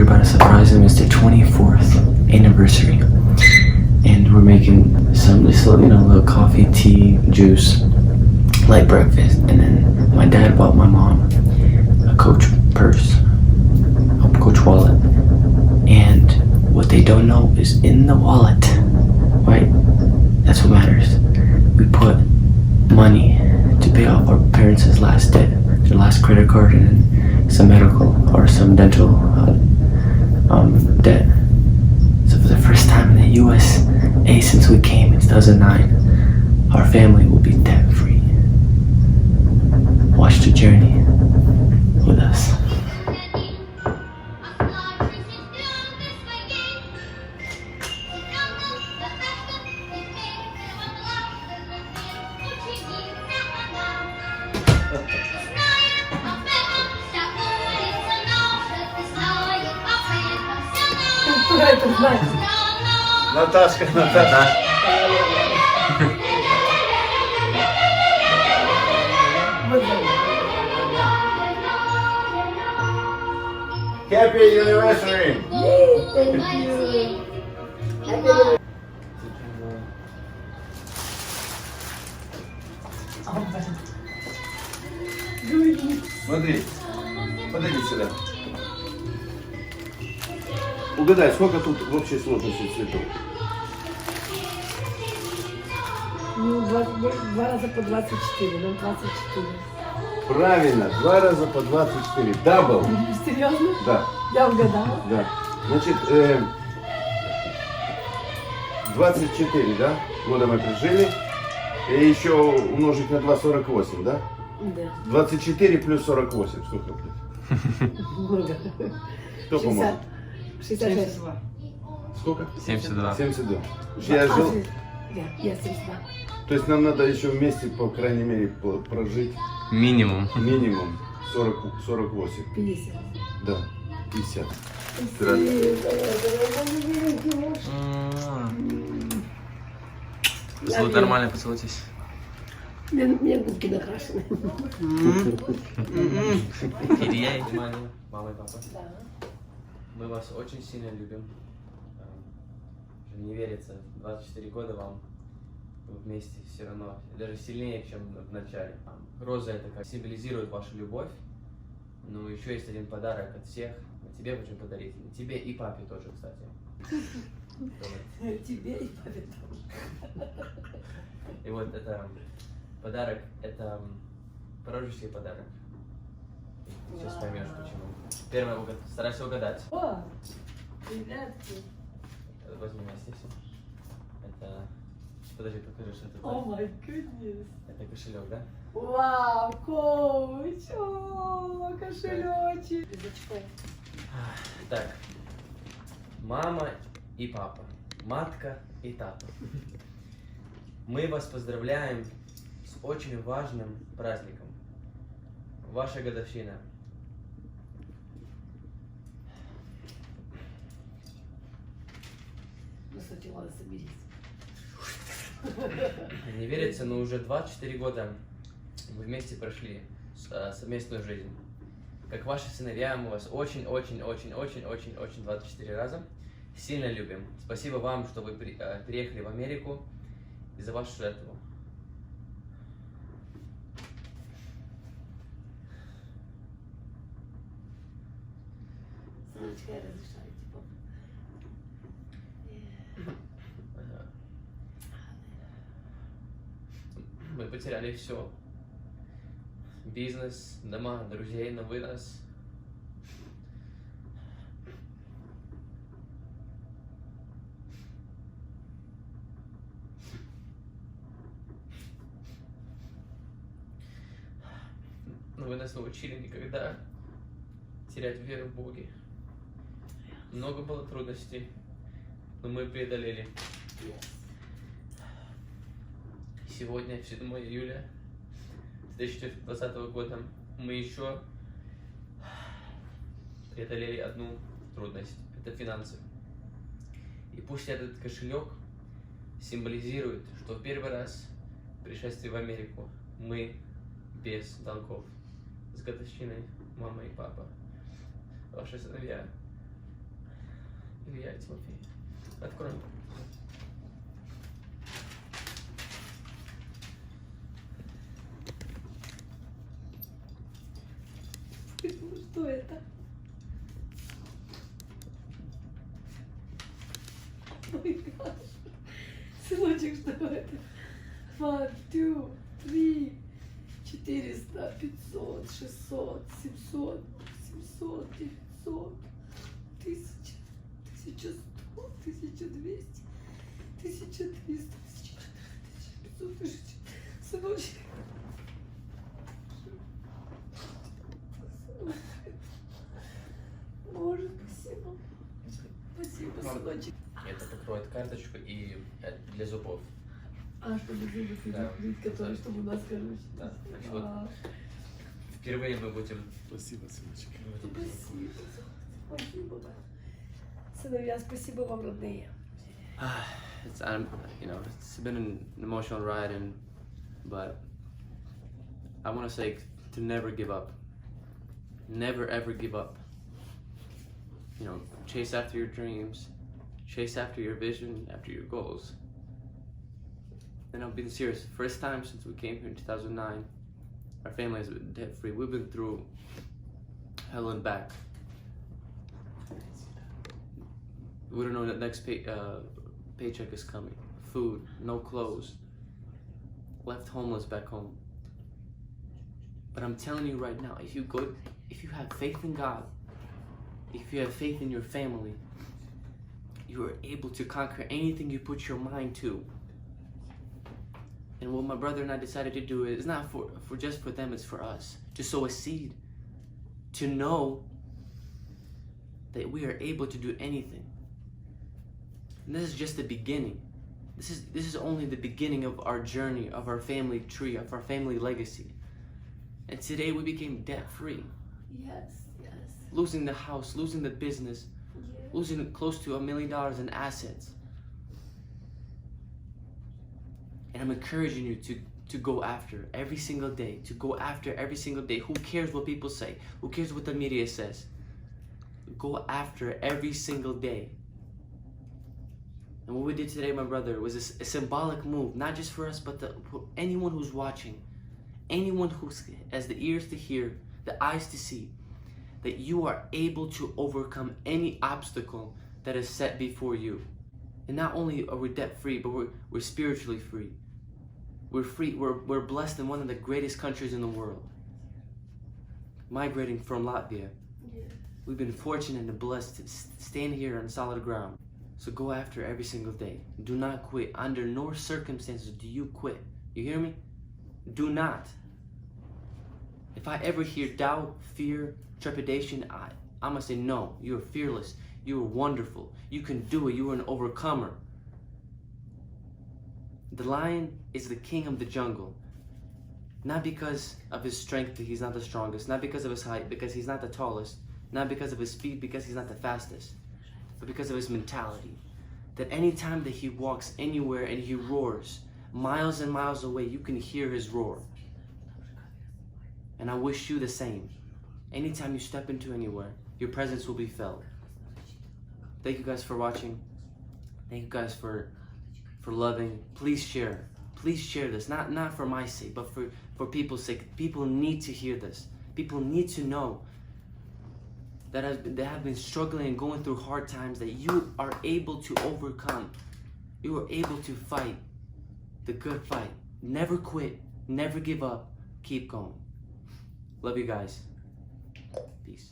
we're about to surprise them. It's their 24th anniversary. And we're making some, just a little coffee, tea, juice, light breakfast. And then my dad bought my mom a Coach purse, a Coach wallet. And what they don't know is in the wallet, right? That's what matters. We put money to pay off our parents' last debt, their last credit card, and then some medical or some dental debt. So for the first time in the USA since we came in 2009, our family will be debt free. Watch the journey with us. Наташка. Happy anniversary! Thank you. Смотри, подойди сюда. Угадай, сколько тут в общей сложности цветов? Ну, два раза по 24, нам 24. Правильно, 2 раза по 24. Дабл. Серьезно? Да, Я угадала. да. Значит, 24, да? Года мы прожили. И еще умножить на 2, 48, да? Да. 24 плюс 48, сколько будет? Много. Кто поможет? 66. Сколько? 72. 72. Я жил. Я 72. То есть нам надо еще вместе, по крайней мере, прожить Минимум. минимум 48. 50. Да, 50. Поцелуй нормально, поцелуйтесь. У меня губки накрашены. Внимание, мама и папа. Да. Мы вас очень сильно любим. Не верится, 24 года вам вместе все равно, даже сильнее, чем в начале. Роза это как символизирует вашу любовь, но еще есть один подарок от всех. Тебе хочу подарить, тебе и папе тоже, кстати. Тебе и папе тоже. И вот это подарок, это пророческий подарок. Сейчас поймешь почему. Первое, старайся угадать. О, ребятки. Возьми вместе все. Это... Подожди, покажи, что это. О май гуднес. Это кошелек, да? Вау, коуч. О, кошелечек. Так. Мама и папа. Матка и тата. Мы вас поздравляем с очень важным праздником. Ваша годовщина. Сначала соберись. Не верится, но уже 24 года вы вместе прошли совместную жизнь. Как ваши сыновья, мы вас очень 24 раза сильно любим. Спасибо вам, что вы переехали в Америку и за вашу жертву. Сыночка, я разрешаю тебе. Мы потеряли все. Бизнес, дома, друзей на вынос. Но вы нас научили никогда терять веру в Боге. Много было трудностей, но мы преодолели. Сегодня, в 7 июля 2020 года, мы еще преодолели одну трудность. Это финансы. И пусть этот кошелек символизирует, что в первый раз пришествие в Америку мы без долгов. С годовщиной, мама и папа. Ваши сыновья Или я, Тимофей. Откроем. Что это? Ой, gosh. Сыночек, что это? 1, 2, 3, 400, 500, 600, 700, 700, 900, 1000, 1100, 1200, 1300, 1400, 1500, 1000. Сыночек. Боже, спасибо. Спасибо, сыночек. Это покроет карточку и для зубов. А, чтобы зубы Да. перекрыть, которые, чтобы у нас, короче. Да. Значит, вот А, впервые мы будем... Спасибо, сыночек. Спасибо. Спасибо. Сыновья, спасибо вам, родные. It's it's been an emotional ride, but I want to say to never give up. Never ever give up. You know, chase after your dreams, chase after your vision, after your goals. And I'm being serious. First time since we came here in 2009, our family has been debt free. We've been through hell and back. We don't know the next paycheck is coming. Food, no clothes. Left homeless back home. But I'm telling you right now, if you have faith in God, if you have faith in your family, you are able to conquer anything you put your mind to. And what my brother and I decided to do is not for just for them, it's for us. To sow a seed. To know that we are able to do anything. And this is just the beginning. This is only the beginning of our journey, of our family tree, of our family legacy. And today we became debt free. Yes, yes. Losing the house, losing the business, Yes. losing close to $1 million in assets. And I'm encouraging you to go after every single day, to go after every single day. Who cares what people say? Who cares what the media says? Go after every single day. And what we did today, my brother, was a symbolic move, not just for us, but for anyone who's watching, anyone who has the ears to hear, the eyes to see, that you are able to overcome any obstacle that is set before you. And not only are we debt free, but we're spiritually free. We're free. We're blessed in one of the greatest countries in the world. Migrating from Latvia, Yeah. we've been fortunate and blessed to stand here on solid ground. So go after every single day. Do not quit. Under no circumstances do you quit. You hear me? Do not. If I ever hear doubt, fear, trepidation, I'm gonna say no. You are fearless. You are wonderful. You can do it. You are an overcomer. The lion is the king of the jungle. Not because of his strength, he's not the strongest. Not because of his height, because he's not the tallest. Not because of his speed, because he's not the fastest. But because of his mentality. That anytime that he walks anywhere and he roars, miles and miles away, you can hear his roar. And I wish you the same. Anytime you step into anywhere, your presence will be felt. Thank you guys for watching. Thank you guys for loving. Please share. Please share this. Not for my sake, but for people's sake. People need to hear this. People need to know that have been struggling and going through hard times, that you are able to overcome. You are able to fight the good fight. Never quit. Never give up. Keep going. Love you guys. Peace.